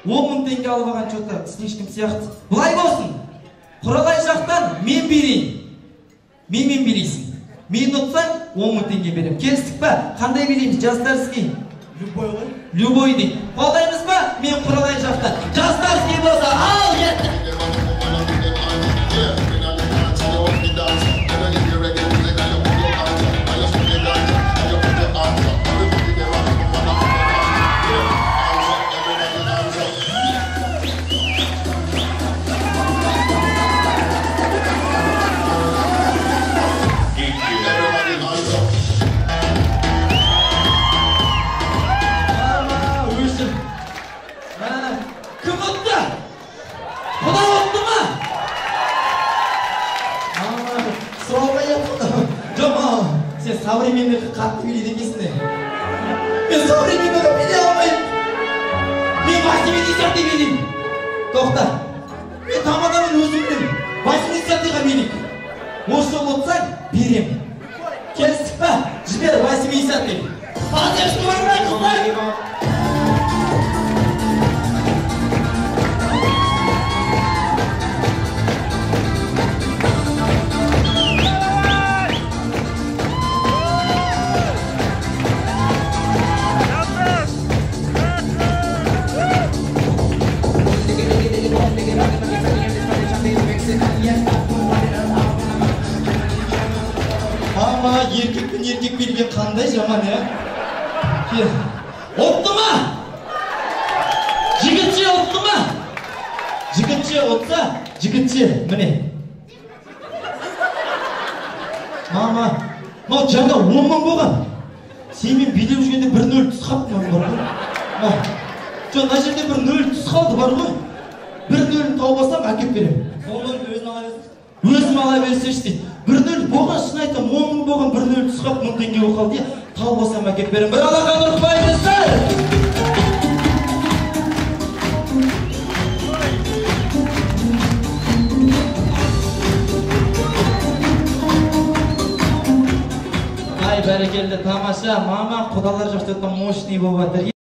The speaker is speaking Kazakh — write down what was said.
10.000 теңге алып алған чота слишком сияқты. Бұлай болсын. Құралай жақтан мен берейін. Мен берейсің. Мен ұтсаң 10.000 теңге берем. Келістік па? Қандай берейміз жастарский? Любой ғой. Любой дейді. Қолдаймыз ба? Мен Құралай жақтан. Жастарский болса, ал кетті. Современный қатты билейді екесіне. Мен современныйді билей алмайым. Мен 80-ті билейм. Тоқта. Мен тамадамын өзімнің. 80-тіға билейк. Осы жол отсаң, берем. Келістік па? Жібер 80-ті. Азешті бармай қыздар. Ama erkek bilgen қандай жаман ya? Отты ма? Жігітше отты ма? Жігітше отса, жігітше, міне. Мама, жаңа 10.000 болған. Семен билеп жүргенде 1-0 түс қаптым бар ғой. Мына жерде 1-0 түс қалды бар ғой. 1-0 тауып алсам әкеп берем. Соңын өзін ала берсін. Өзім ала берсеш дейді. 1-0 болған шын айтам, 10.000 болған 1-0 түсқап 1000 теңге оқалды я. Тауып алсам әкеп берем. Бір алақан ұрқпаймыздар. Ай, бәрекелді, тамаша. Мама, құдалар жоқ, мощный болып жатыр.